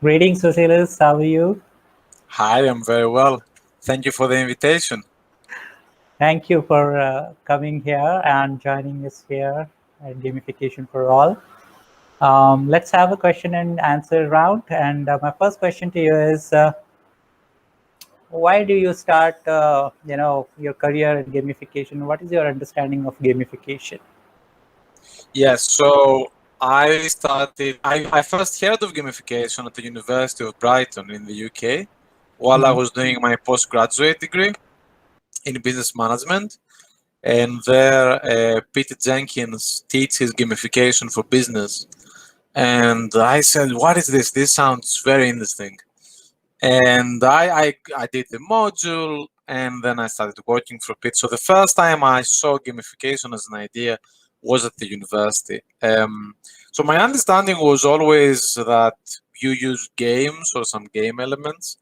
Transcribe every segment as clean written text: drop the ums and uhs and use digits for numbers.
Greetings, Vasilis. How are you? Hi, I'm very well. Thank you for the invitation. Thank you for coming here and joining us here at Gamification4all. Let's have a question and answer round. And my first question to you is, why do you start, your career in gamification? What is your understanding of gamification? Yes, so I first heard of gamification at the University of Brighton in the UK while I Mhm. was doing my postgraduate degree in business management. And there, Peter Jenkins teaches gamification for business. And I said, what is this? This sounds very interesting. And I did the module and then I started working for Pete. So the first time I saw gamification as an idea was at the university. So my understanding was always that you use games or some game elements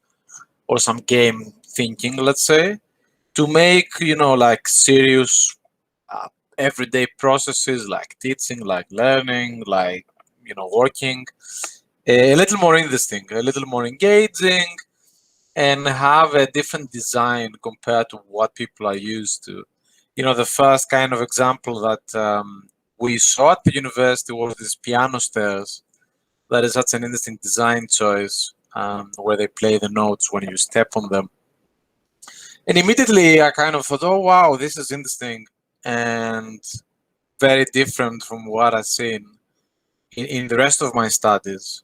or some game thinking, let's say, to make, like serious uh, everyday processes like teaching, like learning, like, working a little more interesting, a little more engaging, and have a different design compared to what people are used to. The first kind of example that we saw at the university was this piano stairs. That is such an interesting design choice, where they play the notes when you step on them. And immediately I kind of thought, oh, wow, this is interesting and very different from what I've seen in the rest of my studies.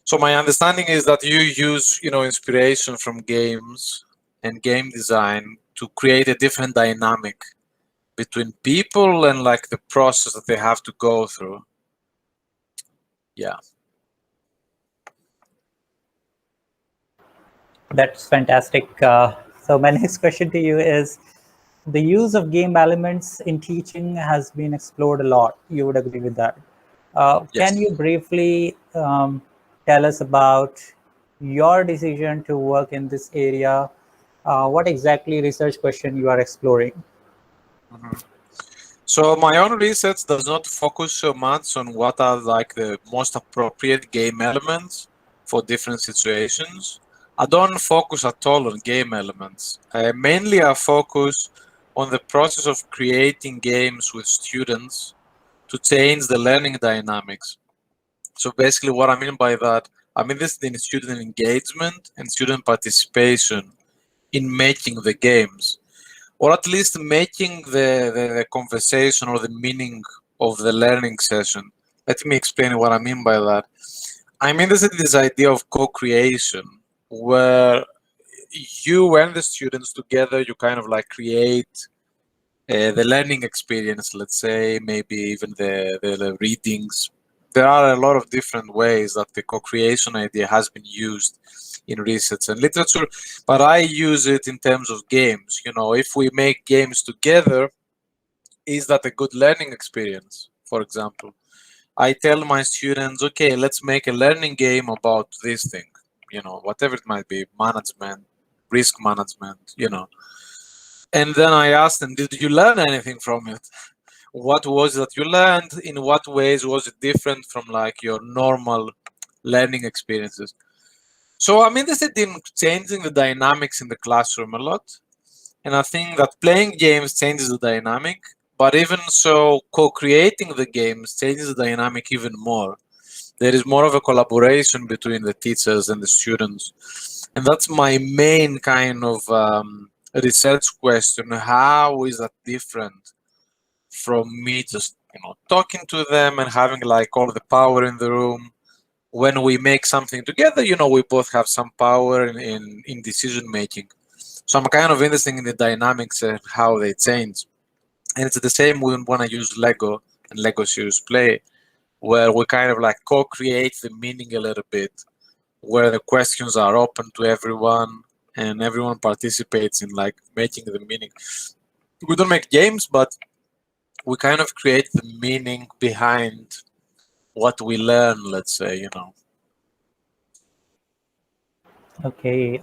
So my understanding is that you use, inspiration from games and game design to create a different dynamic between people and like the process that they have to go through. Yeah. That's fantastic. So my next question to you is, the use of game elements in teaching has been explored a lot. You would agree with that. Can you Yes. briefly tell us about your decision to work in this area? What exactly research question you are exploring? Mhm. So my own research does not focus so much on what are like the most appropriate game elements for different situations. I don't focus at all on game elements. Mainly I focus on the process of creating games with students to change the learning dynamics. So basically what I mean by that, I'm interested in student engagement and student participation in making the games, or at least making the conversation or the meaning of the learning session. Let me explain what I mean by that. I'm interested in this idea of co-creation, where you and the students together, you kind of like create the learning experience, let's say, maybe even the readings. There are a lot of different ways that the co-creation idea has been used in research and literature, but I use it in terms of games. If we make games together, is that a good learning experience? For example, I tell my students, okay, let's make a learning game about this thing, whatever it might be, management, risk management. And then I asked them, did you learn anything from it? What was that you learned? In what ways was it different from like your normal learning experiences? So I'm interested in changing the dynamics in the classroom a lot. And I think that playing games changes the dynamic, but even so, co-creating the games changes the dynamic even more. There is more of a collaboration between the teachers and the students. And that's my main kind of research question. How is that different from me just talking to them and having like all the power in the room? When we make something together, we both have some power in decision making. So I'm kind of interested in the dynamics and how they change. And it's the same when I use Lego and Lego Serious Play, where we kind of like co-create the meaning a little bit, where the questions are open to everyone and everyone participates in like making the meaning. We don't make games, but we kind of create the meaning behind what we learn, let's say. Okay,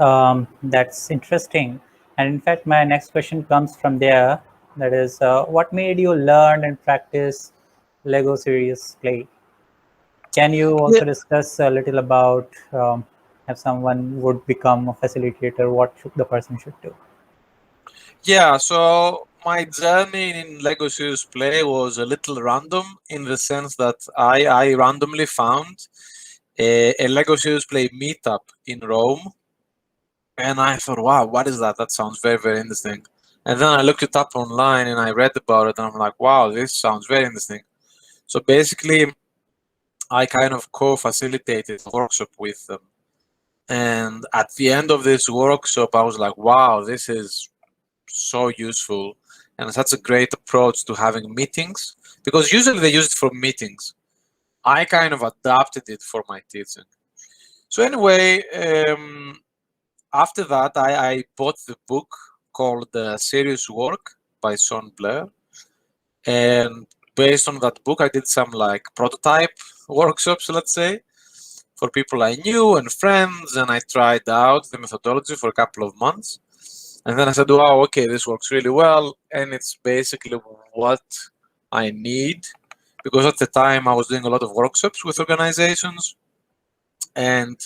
that's interesting. And in fact, my next question comes from there. That is, what made you learn and practice Lego Serious Play? Can you Yeah, also discuss a little about if someone would become a facilitator, what the person should do? yeah. So my journey in Lego Serious Play was a little random in the sense that I randomly found a Lego Serious Play meetup in Rome, and I thought, wow, what is that? That sounds very, very interesting. And then I looked it up online and I read about it, and I'm like, wow, this sounds very interesting. So basically, I kind of co-facilitated a workshop with them. And at the end of this workshop, I was like, wow, this is so useful and such a great approach to having meetings, because usually they use it for meetings. I kind of adapted it for my teaching. So anyway, after that, I bought the book called Serious Work by Sean Blair. And based on that book, I did some like prototype workshops, let's say, for people I knew and friends. And I tried out the methodology for a couple of months. And then I said, wow, okay, this works really well. And it's basically what I need. Because at the time I was doing a lot of workshops with organizations. And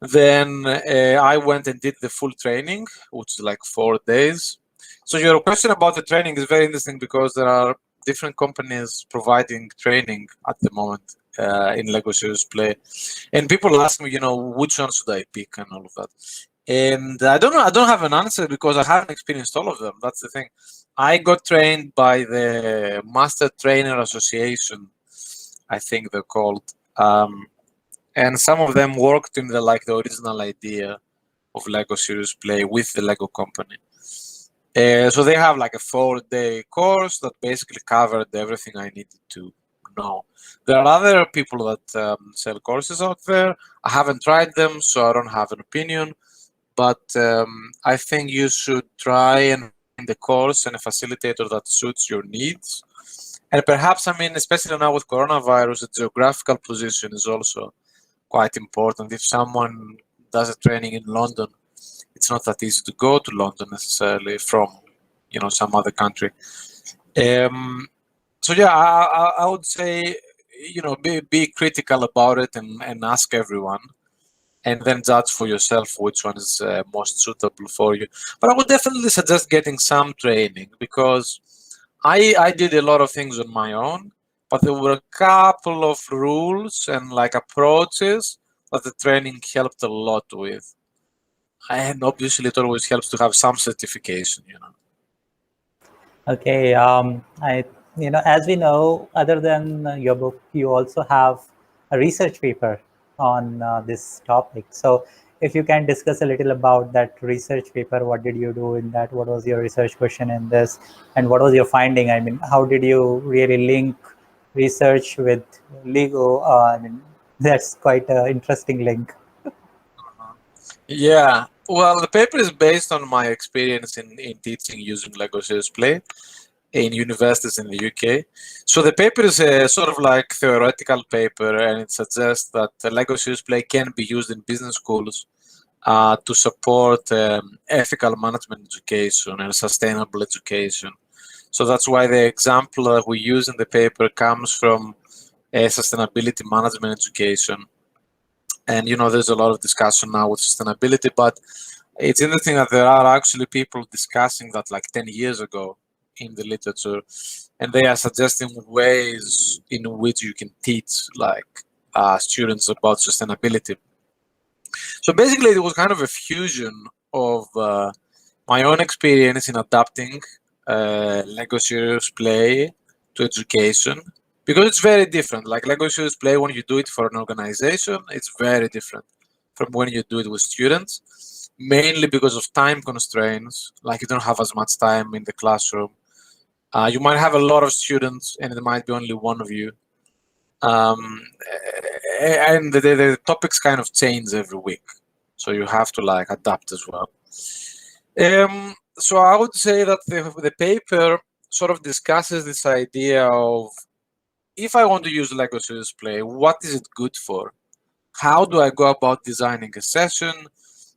then I went and did the full training, which is like 4 days. So your question about the training is very interesting, because there are different companies providing training at the moment in Lego Serious Play. And people ask me, which one should I pick and all of that. And I don't know, I don't have an answer because I haven't experienced all of them. That's the thing. I got trained by the Master Trainer Association, I think they're called. And some of them worked in the original idea of Lego Serious Play with the Lego company. So they have like a 4-day course that basically covered everything I needed to know. There are other people that sell courses out there. I haven't tried them, so I don't have an opinion. But I think you should try and find a course and a facilitator that suits your needs. And perhaps, especially now with coronavirus, the geographical position is also quite important. If someone does a training in London, it's not that easy to go to London necessarily from, some other country. So yeah, I would say, be critical about it and ask everyone, and then judge for yourself which one is most suitable for you. But I would definitely suggest getting some training, because I did a lot of things on my own, but there were a couple of rules and like approaches that the training helped a lot with. And obviously it always helps to have some certification. Okay, as we know, other than your book, you also have a research paper on this topic. So, if you can discuss a little about that research paper, what did you do in that? What was your research question in this, and what was your finding? How did you really link research with Lego? That's quite an interesting link. Yeah, well, the paper is based on my experience in teaching using Lego Serious Play in universities in the UK. So the paper is a sort of like theoretical paper, and it suggests that Lego Serious Play can be used in business schools to support ethical management education and sustainable education. So that's why the example that we use in the paper comes from sustainability management education. And there's a lot of discussion now with sustainability, but it's interesting that there are actually people discussing that like 10 years ago in the literature, and they are suggesting ways in which you can teach students about sustainability. So basically, it was kind of a fusion of my own experience in adapting Lego Serious Play to education, because it's very different. Like Lego Serious Play, when you do it for an organization, it's very different from when you do it with students, mainly because of time constraints. Like you don't have as much time in the classroom. You might have a lot of students, and there might be only one of you. And the topics kind of change every week, so you have to adapt as well. So I would say that the paper sort of discusses this idea of, if I want to use Lego Serious Play, what is it good for? How do I go about designing a session?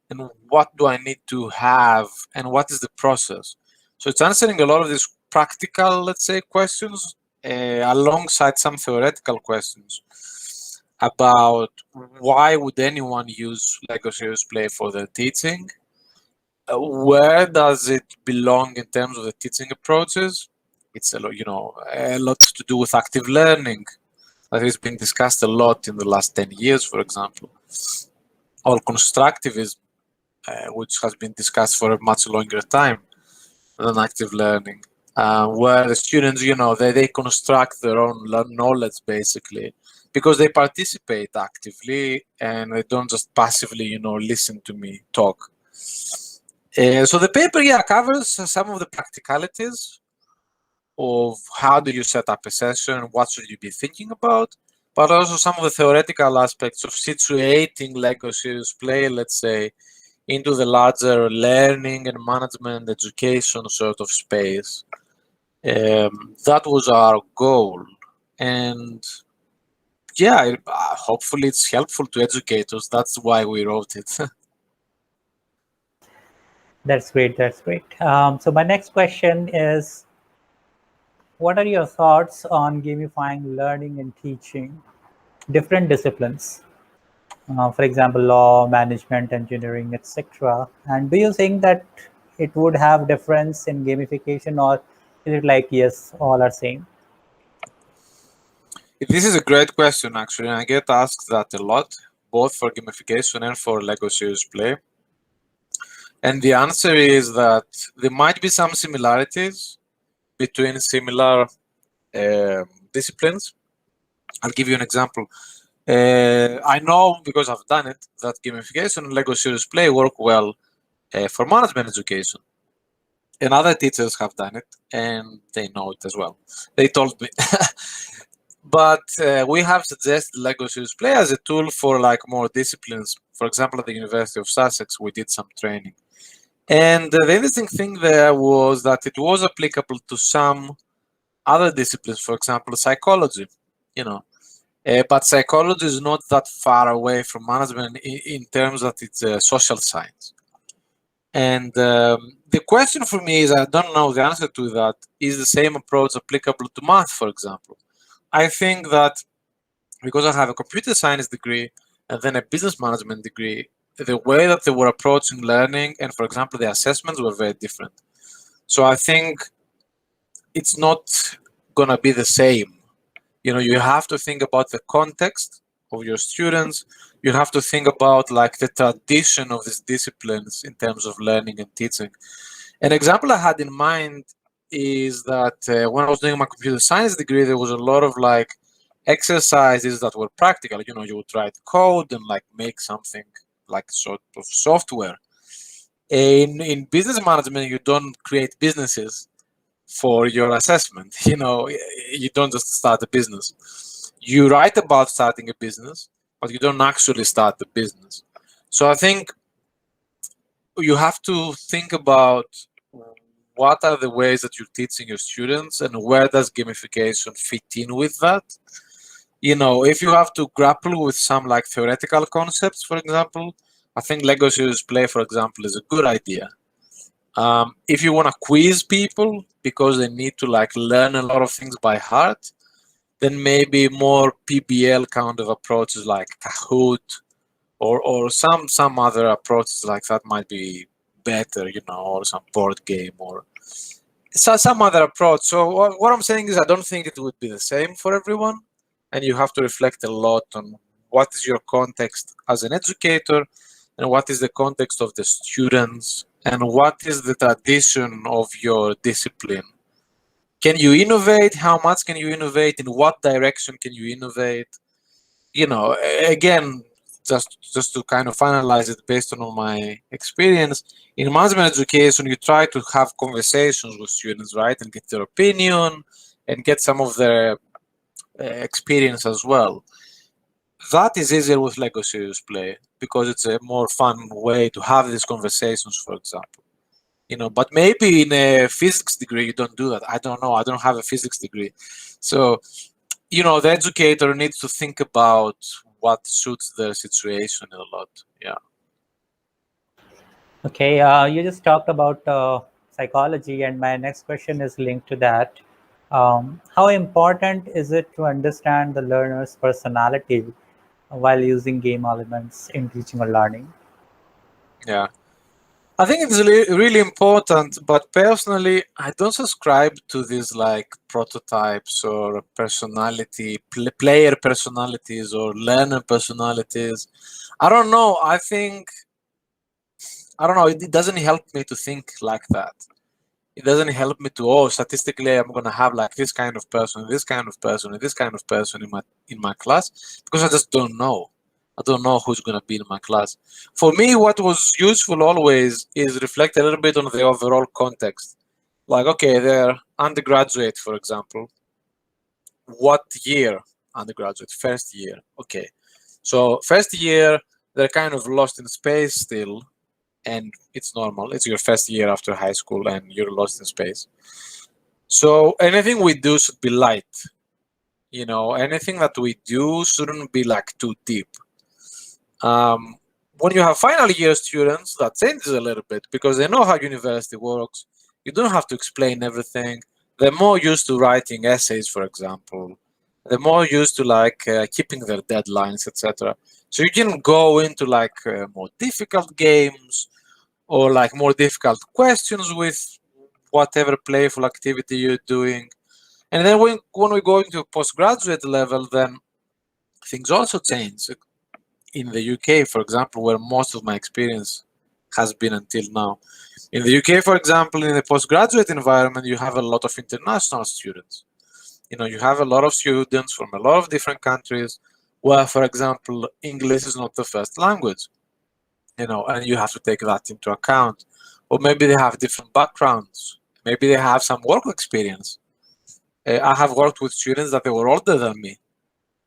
And what do I need to have? And what is the process? So it's answering a lot of these practical, let's say, questions alongside some theoretical questions about why would anyone use Lego Serious Play for their teaching, where does it belong in terms of the teaching approaches. It's a lot to do with active learning that has been discussed a lot in the last 10 years, for example, or constructivism, which has been discussed for a much longer time than active learning, where the students, they construct their own knowledge basically because they participate actively and they don't just passively, listen to me talk. So the paper, covers some of the practicalities of how do you set up a session, what should you be thinking about, but also some of the theoretical aspects of situating Lego Serious Play, let's say, into the larger learning and management education sort of space. That was our goal. And hopefully it's helpful to educators. That's why we wrote it. That's great. That's great. So my next question is, what are your thoughts on gamifying learning and teaching different disciplines? For example, law, management, engineering, etc. And do you think that it would have difference in gamification, or is it like, yes, all are same? This is a great question, actually, and I get asked that a lot, both for gamification and for Lego Serious Play. And the answer is that there might be some similarities between similar disciplines. I'll give you an example. I know, because I've done it, that gamification and Lego Serious Play work well for management education. And other teachers have done it, and they know it as well. They told me. But we have suggested Lego Serious Play as a tool for more disciplines. For example, at the University of Sussex, we did some training. And the interesting thing there was that it was applicable to some other disciplines, for example, psychology, but psychology is not that far away from management in terms that it's a social science. And the question for me is, I don't know the answer to that, is the same approach applicable to math, for example? I think that because I have a computer science degree and then a business management degree, the way that they were approaching learning and, for example, the assessments were very different. So I think it's not going to be the same. You have to think about the context of your students. You have to think about the tradition of these disciplines in terms of learning and teaching. An example I had in mind is that when I was doing my computer science degree, there was a lot of exercises that were practical. You would write code and make something sort of software. In business management, you don't create businesses for your assessment. You don't just start a business. You write about starting a business, but you don't actually start the business. So I think you have to think about what are the ways that you're teaching your students and where does gamification fit in with that. If you have to grapple with some theoretical concepts, for example, I think Lego Serious Play, for example, is a good idea. If you want to quiz people because they need to learn a lot of things by heart, then maybe more PBL kind of approaches like Kahoot or some other approaches like that might be better, or some board game or some other approach. So what I'm saying is I don't think it would be the same for everyone, and you have to reflect a lot on what is your context as an educator and what is the context of the students and what is the tradition of your discipline. Can you innovate? How much can you innovate? In what direction can you innovate? Again, just to kind of finalize it based on my experience, in management education, you try to have conversations with students, right? And get their opinion and get some of their experience as well. That is easier with Lego Serious Play because it's a more fun way to have these conversations, for example. But maybe in a physics degree, you don't do that. I don't know. I don't have a physics degree. So, the educator needs to think about what suits their situation a lot. Yeah. Okay, you just talked about psychology, and my next question is linked to that. How important is it to understand the learner's personality while using game elements in teaching or learning? Yeah. I think it's really important, but personally, I don't subscribe to these like prototypes or player personalities or learner personalities. I don't know. I don't know. It doesn't help me to think like that. It doesn't help me to, oh, statistically, I'm gonna have like this kind of person, this kind of person, and this kind of person in my class, because I just don't know. I don't know who's gonna be in my class. For me, what was useful always is reflect a little bit on the overall context. Like, okay, they're undergraduate, for example. What year undergraduate? First year. Okay. So first year, they're kind of lost in space still, and it's normal. It's your first year after high school and you're lost in space. So anything we do should be light. Anything that we do shouldn't be like too deep. When you have final year students, that changes a little bit because they know how university works. You don't have to explain everything. They're more used to writing essays, for example. They're more used to like keeping their deadlines, etc. So you can go into like more difficult games or like more difficult questions with whatever playful activity you're doing. And then when we go into postgraduate level, then things also change. In the UK, for example, where most of my experience has been until now. In the UK, for example, in the postgraduate environment, you have a lot of international students. You have a lot of students from a lot of different countries where, for example, English is not the first language, and you have to take that into account. Or maybe they have different backgrounds. Maybe they have some work experience. I have worked with students that they were older than me.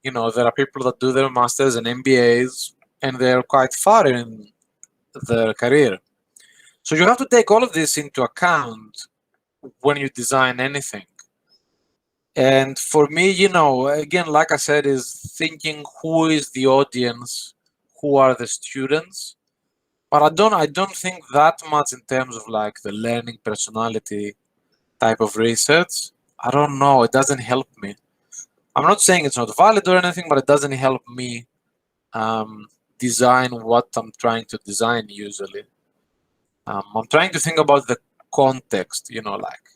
There are people that do their masters and MBAs, and they're quite far in their career. So you have to take all of this into account when you design anything. And for me, again, like I said, is thinking who is the audience, who are the students. But I don't think that much in terms of like the learning personality type of research. I don't know. It doesn't help me. I'm not saying it's not valid or anything, but it doesn't help me design what I'm trying to design usually. I'm trying to think about the context, like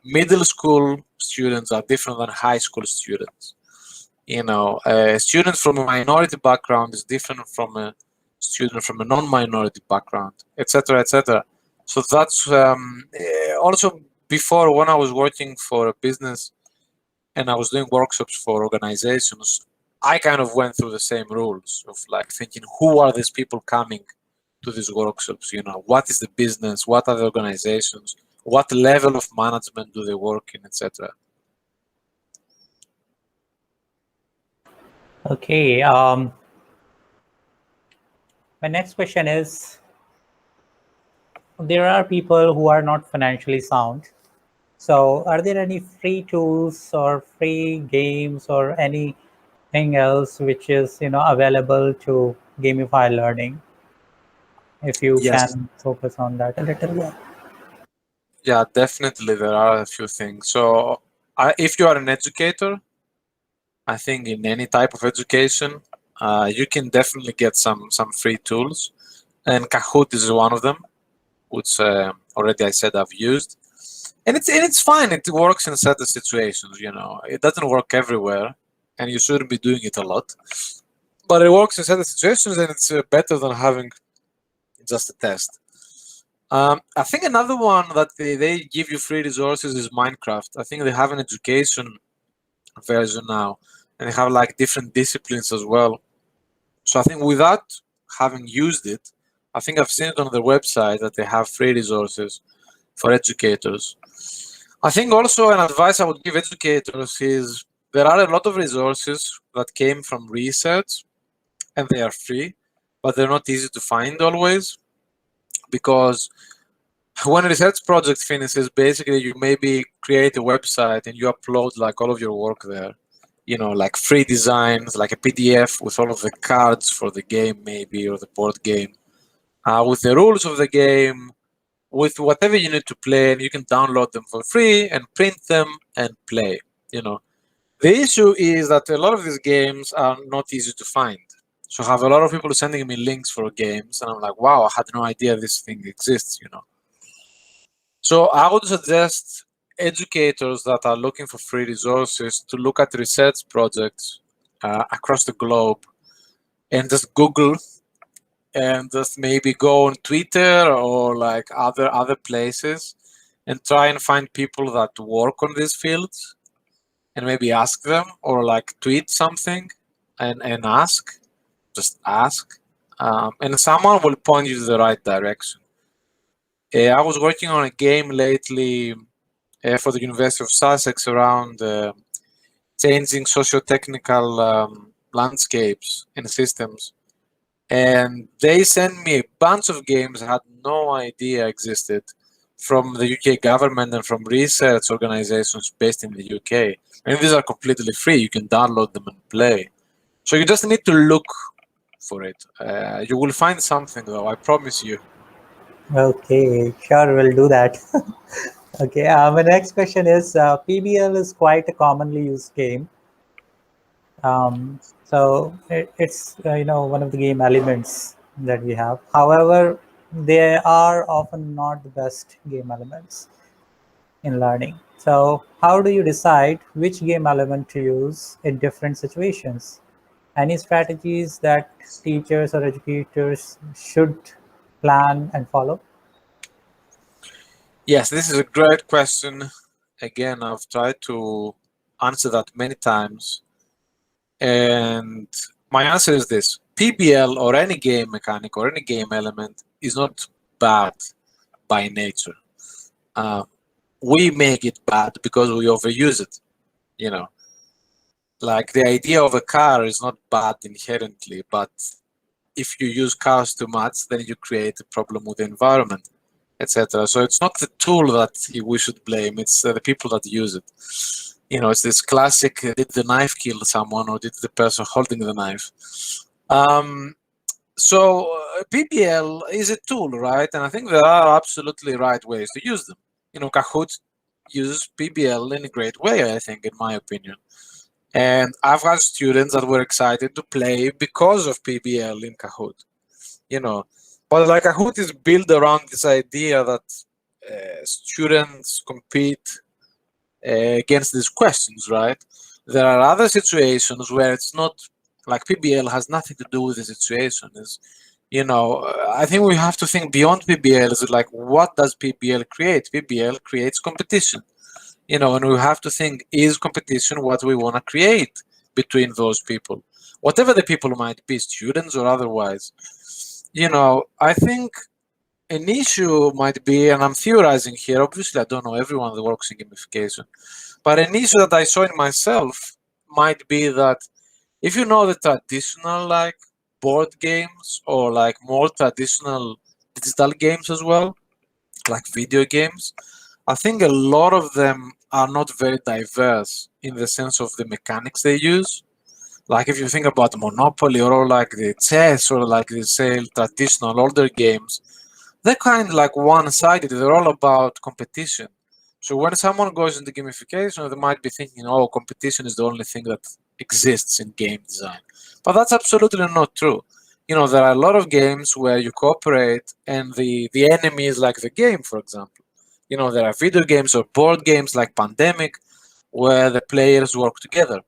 middle school students are different than high school students. A student from a minority background is different from a student from a non-minority background, etc., etc. So that's also before when I was working for a business and I was doing workshops for organizations, I kind of went through the same rules of like thinking, who are these people coming to these workshops? What is the business? What are the organizations? What level of management do they work in, etc. Okay. My next question is, there are people who are not financially sound. So are there any free tools or free games or anything else which is, available to gamify learning? If you Yes. can focus on that a little. Yeah. Yeah, definitely there are a few things. So if you are an educator, I think in any type of education, you can definitely get some free tools, and Kahoot is one of them, which already I said I've used, and it's fine. It works in certain situations. It doesn't work everywhere, and you shouldn't be doing it a lot, but it works in certain situations, and it's better than having just a test. I think another one that they give you free resources is Minecraft. I think they have an education version now, and they have like different disciplines as well. So I think without having used it, I think I've seen it on their website that they have free resources for educators. I think also an advice I would give educators is there are a lot of resources that came from research and they are free, but they're not easy to find always, because when a research project finishes, basically you maybe create a website and you upload like all of your work there. Like free designs, like a PDF with all of the cards for the game maybe, or the board game, with the rules of the game, with whatever you need to play, and you can download them for free and print them and play. The issue is that a lot of these games are not easy to find. So I have a lot of people sending me links for games, and I'm like, wow, I had no idea this thing exists. So I would suggest educators that are looking for free resources to look at research projects across the globe and just Google and just maybe go on Twitter or like other places and try and find people that work on these fields and maybe ask them, or like tweet something and just ask, and someone will point you to the right direction. I was working on a game lately for the University of Sussex around changing socio-technical landscapes and systems. And they sent me a bunch of games I had no idea existed from the UK government and from research organizations based in the UK. And these are completely free. You can download them and play. So you just need to look for it. You will find something, though, I promise you. Okay, sure, we'll do that. Okay, my next question is PBL is quite a commonly used game. So it's one of the game elements that we have. However, they are often not the best game elements in learning. So how do you decide which game element to use in different situations? Any strategies that teachers or educators should plan and follow? Yes, this is a great question. Again, I've tried to answer that many times. And my answer is this: PBL or any game mechanic or any game element is not bad by nature. We make it bad because we overuse it. Like the idea of a car is not bad inherently, but if you use cars too much, then you create a problem with the environment, etc. So it's not the tool that we should blame, it's the people that use it. It's this classic, did the knife kill someone or did the person holding the knife? So PBL is a tool, right? And I think there are absolutely right ways to use them. Kahoot uses PBL in a great way, I think, in my opinion. And I've had students that were excited to play because of PBL in Kahoot. But like Kahoot is built around this idea that students compete against these questions, right? There are other situations where it's not, like PBL has nothing to do with the situation. I think we have to think beyond PBL. Is like, what does PBL create? PBL creates competition. And we have to think, is competition what we want to create between those people? Whatever the people might be, students or otherwise. I think an issue might be, and I'm theorizing here, obviously I don't know everyone that works in gamification, but an issue that I saw in myself might be that if you know the traditional like board games or like more traditional digital games as well, like video games, I think a lot of them are not very diverse in the sense of the mechanics they use. Like if you think about Monopoly or like the chess or like the say traditional older games, they're kind of like one-sided. They're all about competition. So when someone goes into gamification, they might be thinking, oh, competition is the only thing that exists in game design. But that's absolutely not true. There are a lot of games where you cooperate and the enemy is like the game, for example. There are video games or board games like Pandemic where the players work together.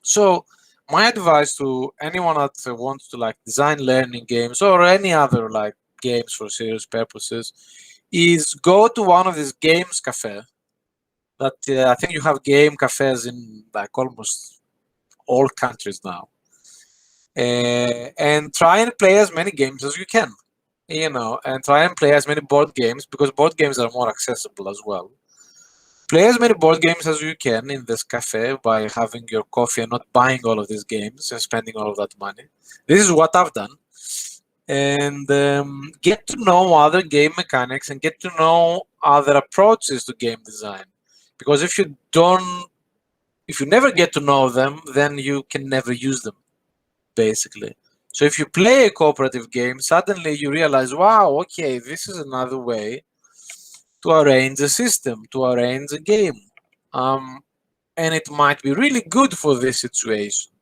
So my advice to anyone that wants to like design learning games or any other like games for serious purposes is go to one of these games cafe that I think you have game cafes in like almost all countries now, and try and play as many games as you can, and try and play as many board games because board games are more accessible as well. Play as many board games as you can in this cafe by having your coffee and not buying all of these games and spending all of that money. This is what I've done. And get to know other game mechanics and get to know other approaches to game design. Because if you never get to know them, then you can never use them, basically. So if you play a cooperative game, suddenly you realize, wow, okay, this is another way to arrange a system, to arrange a game. And it might be really good for this situation.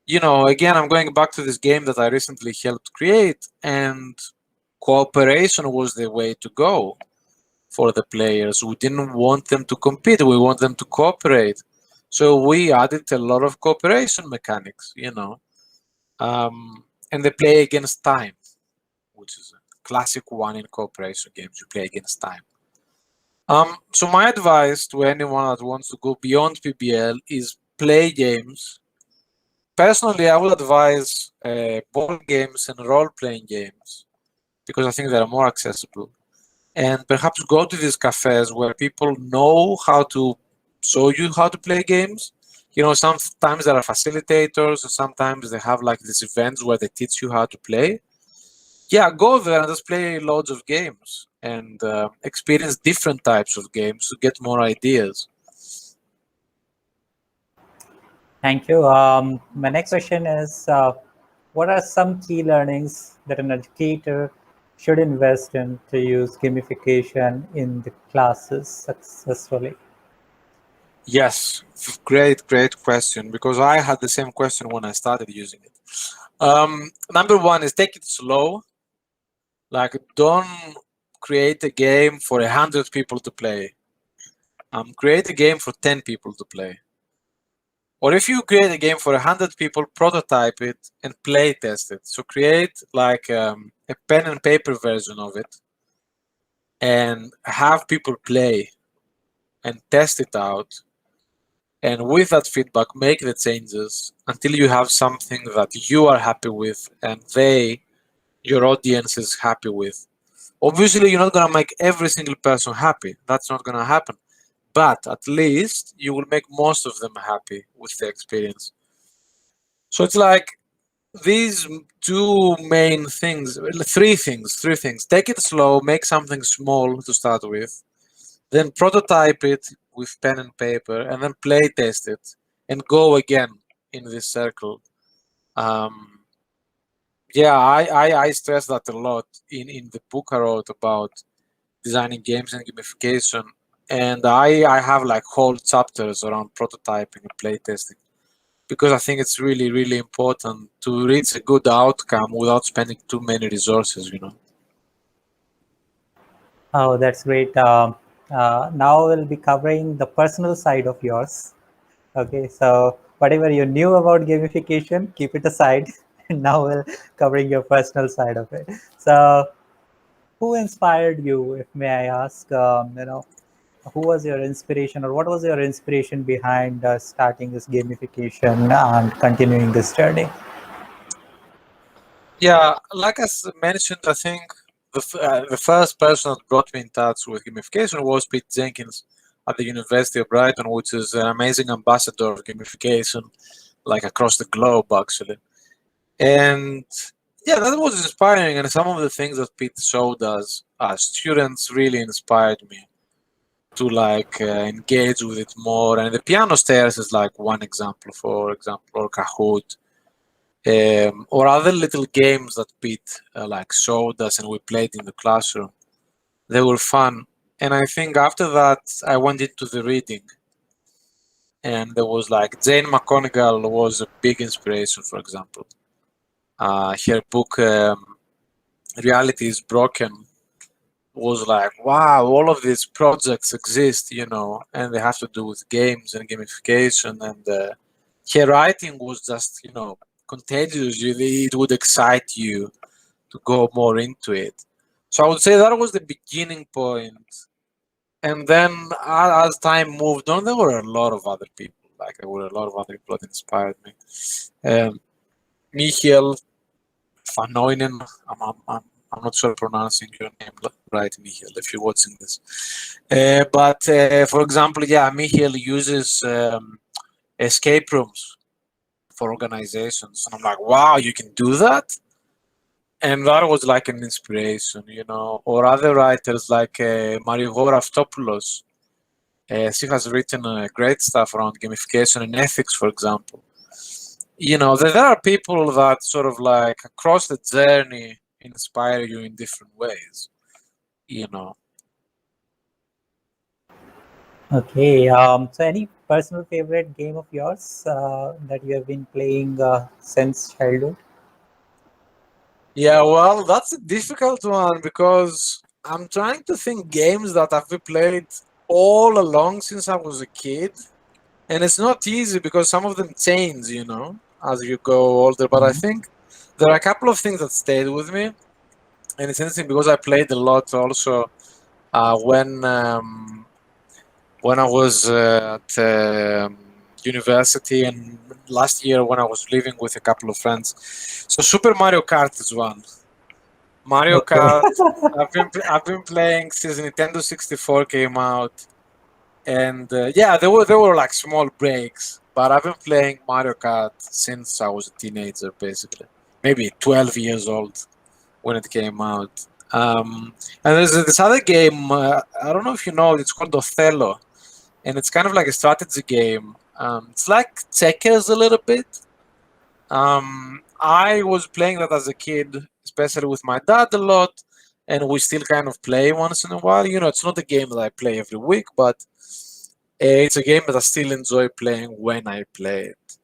Again, I'm going back to this game that I recently helped create, and cooperation was the way to go for the players. We didn't want them to compete, we want them to cooperate. So we added a lot of cooperation mechanics, and they play against time, which is a classic one in cooperation games. You play against time. So my advice to anyone that wants to go beyond PBL is play games. Personally, I would advise board games and role-playing games because I think they're more accessible. And perhaps go to these cafes where people know how to show you how to play games. Sometimes there are facilitators, and sometimes they have like these events where they teach you how to play. Yeah, go there and just play loads of games and experience different types of games to get more ideas. Thank you. My next question is, what are some key learnings that an educator should invest in to use gamification in the classes successfully? Yes, great question, because I had the same question when I started using it. Number one is take it slow. Like, don't create a game for 100 people to play. Create a game for 10 people to play. Or if you create a game for 100 people, prototype it and play test it. So create like a pen and paper version of it and have people play and test it out. And with that feedback, make the changes until you have something that you are happy with and your audience is happy with. Obviously, you're not going to make every single person happy. That's not going to happen. But at least you will make most of them happy with the experience. So it's like these two main things, three things. Take it slow, make something small to start with, then prototype it with pen and paper, and then play test it and go again in this circle. Yeah, I stress that a lot in the book I wrote about designing games and gamification. And I have like whole chapters around prototyping and playtesting because I think it's really, really important to reach a good outcome without spending too many resources. Oh, that's great. Now we'll be covering the personal side of yours. Okay, so whatever you knew about gamification, keep it aside. And now we're covering your personal side of it. So, who inspired you, if may I ask? Who was your inspiration, or what was your inspiration behind starting this gamification and continuing this journey? Yeah, like I mentioned, I think the first person that brought me in touch with gamification was Pete Jenkins at the University of Brighton, which is an amazing ambassador of gamification, like across the globe, actually. And yeah, that was inspiring. And some of the things that Pete showed us as students really inspired me to like engage with it more. And the piano stairs is like one example, for example, or Kahoot. Or other little games that Pete like showed us and we played in the classroom. They were fun. And I think after that, I went into the reading. And there was like Jane McGonigal was a big inspiration, for example. Her book, Reality is Broken, was like, wow, all of these projects exist, and they have to do with games and gamification. And her writing was just, contagious. It would excite you to go more into it. So I would say that was the beginning point. And then as time moved on, there were a lot of other people. Like there were a lot of other people that inspired me. Michiel van Nooyen, I'm not sure pronouncing your name right, Michiel, if you're watching this. But for example, yeah, Michiel uses escape rooms for organizations. And I'm like, wow, you can do that? And that was like an inspiration, or other writers like Marigo Raftopoulos. She has written great stuff around gamification and ethics, for example. There are people that sort of like across the journey inspire you in different ways, Okay. So any personal favorite game of yours that you have been playing since childhood? Yeah, well, that's a difficult one because I'm trying to think games that I've played all along since I was a kid. And it's not easy because some of them change, as you go older. But I Mhm. think there are a couple of things that stayed with me. And it's interesting because I played a lot also when I was at university and last year when I was living with a couple of friends. So Super Mario Kart is one. Mario Okay. Kart. I've been playing since Nintendo 64 came out, and yeah, there were like small breaks, but I've been playing Mario Kart since I was a teenager, basically, maybe 12 years old when it came out. And there's this other game. I don't know if you know. It's called Othello, and it's kind of like a strategy game. It's like checkers a little bit. I was playing that as a kid, especially with my dad a lot, and we still kind of play once in a while. It's not a game that I play every week, but it's a game that I still enjoy playing when I play it.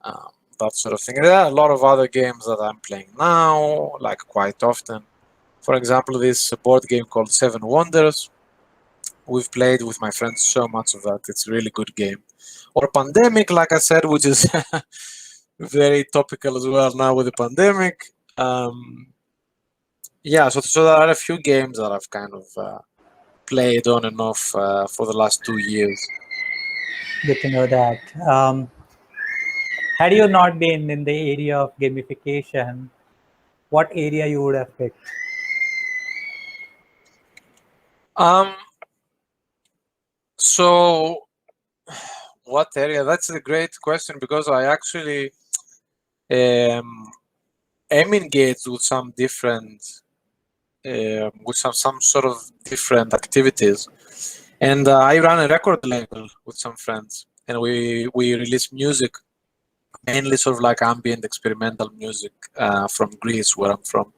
Um, that sort of thing. There are a lot of other games that I'm playing now, like quite often. For example, this board game called Seven Wonders. We've played with my friends so much of that. It's a really good game. Or Pandemic, like I said, which is very topical as well now with the pandemic. Yeah, so there are a few games that I've kind of played on and off for the last 2 years. Good to know that. Had you not been in the area of gamification, what area you would have picked? Um, so what area? That's a great question because I actually um, am engaged with some different, with some sort of different activities, and I run a record label with some friends, and we release music, mainly sort of like ambient experimental music from Greece, where I'm from.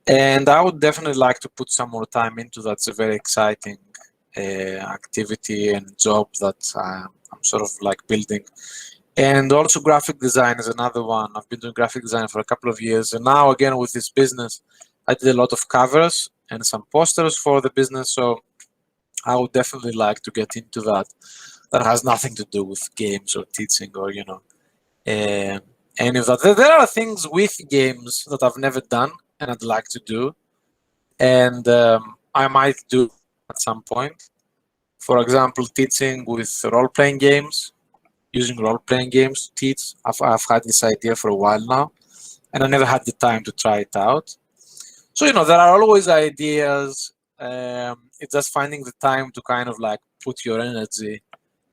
And I would definitely like to put some more time into that. It's a very exciting activity and job that I'm sort of like building. And also graphic design is another one. I've been doing graphic design for a couple of years. And now again with this business, I did a lot of covers and some posters for the business. So I would definitely like to get into that. That has nothing to do with games or teaching or, uh, any of that. There are things with games that I've never done and I'd like to do. And I might do at some point. For example, teaching with role-playing games, using role-playing games to teach. I've had this idea for a while now, and I never had the time to try it out. So there are always ideas. It's just finding the time to kind of like put your energy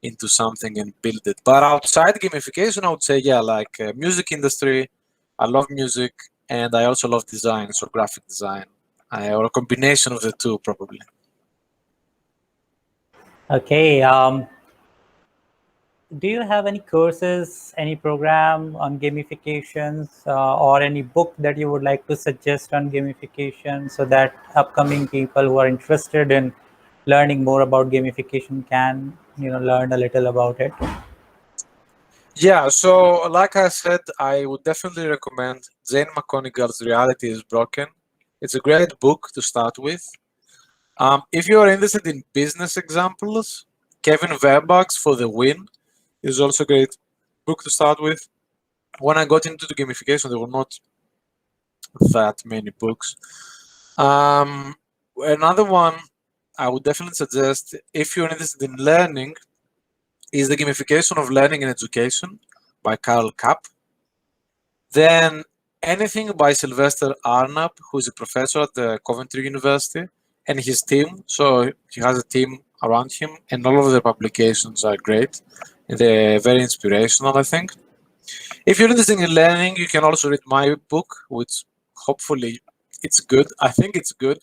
into something and build it. But outside gamification, I would say yeah, like music industry. I love music, and I also love design, so graphic design, or a combination of the two, probably. Okay. Do you have any courses, any program on gamifications, or any book that you would like to suggest on gamification so that upcoming people who are interested in learning more about gamification can, learn a little about it? Yeah, so like I said, I would definitely recommend Jane McConigal's Reality is Broken. It's a great book to start with. If you are interested in business examples, Kevin Verbach's For the Win is also a great book to start with. When I got into the gamification, there were not that many books. Another one I would definitely suggest if you're interested in learning is The Gamification of Learning and Education by Carl Kapp. Then anything by Sylvester Arnap, who's a professor at the Coventry University, and his team. So he has a team around him, and all of the publications are great. They're very inspirational, I think. If you're interested in learning, you can also read my book, which hopefully it's good. I think it's good.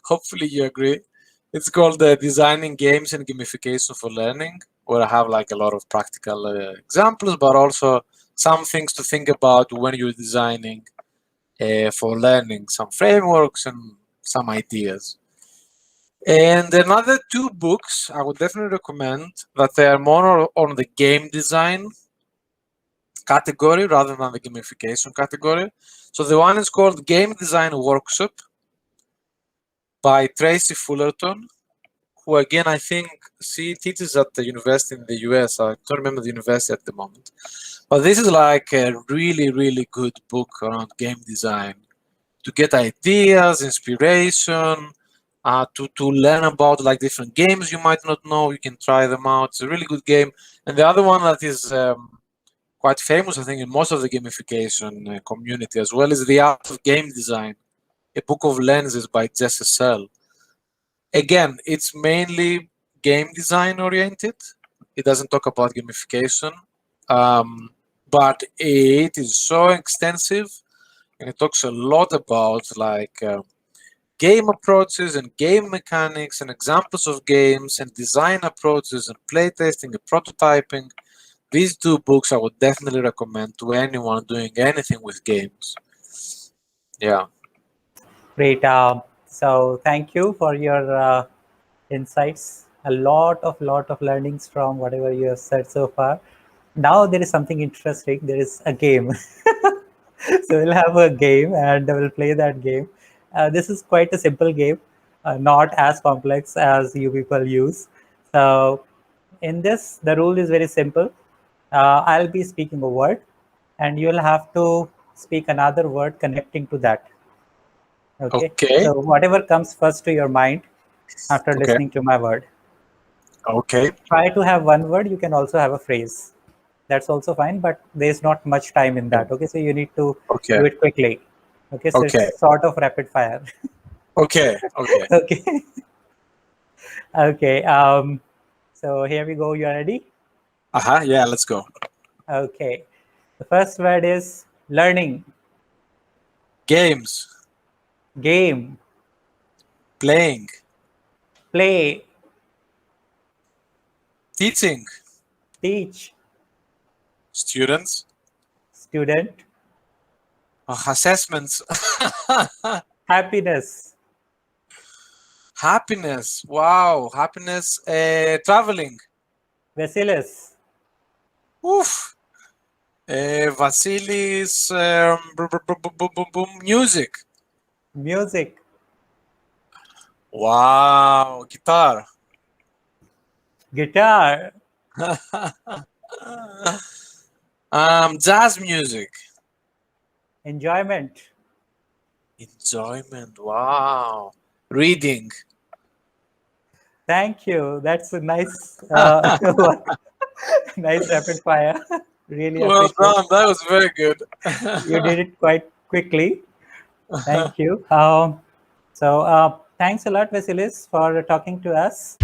Hopefully you agree. It's called Designing Games and Gamification for Learning, where I have like a lot of practical examples, but also some things to think about when you're designing for learning, some frameworks and some ideas. And another two books I would definitely recommend that they are more on the game design category rather than the gamification category. So the one is called Game Design Workshop by Tracy Fullerton, who again I think she teaches at the university in the US. I don't remember the university at the moment. But this is like a really, really good book around game design to get ideas, inspiration, to learn about like different games you might not know. You can try them out. It's a really good game. And the other one that is quite famous, I think, in most of the gamification community as well, is The Art of Game Design, a book of lenses by Jesse Searle. Again, it's mainly game design oriented. It doesn't talk about gamification, but it is so extensive, and it talks a lot about like game approaches and game mechanics and examples of games and design approaches and playtesting and prototyping. These two books I would definitely recommend to anyone doing anything with games. Yeah. Great. So thank you for your insights. A lot of learnings from whatever you have said so far. Now there is something interesting. There is a game. So we'll have a game and we'll play that game. This is quite a simple game, not as complex as you people use. So in this, the rule is very simple. I'll be speaking a word and you'll have to speak another word connecting to that. Okay. Okay. So whatever comes first to your mind after Okay. listening to my word. Okay. Try to have one word. You can also have a phrase. That's also fine, but there's not much time in that. Okay. So you need to Okay. do it quickly. Okay. So Okay. it's sort of rapid fire. Okay. Okay. Okay. Okay. So here we go. You are ready? Yeah, let's go. Okay. The first word is learning. Games. Game. Playing. Play. Teaching. Teach. Students. Student. Assessments. Happiness. Happiness. Wow. Happiness. Traveling. Vasilis. Oof. Vasilis. Music. Music. Wow. Guitar. Guitar. Jazz music. Enjoyment. Enjoyment. Wow. Reading. Thank you. That's a nice, nice rapid fire. Really Well appreciate. done. That was very good. You did it quite quickly. Thank you. So thanks a lot, Vasilis, for talking to us.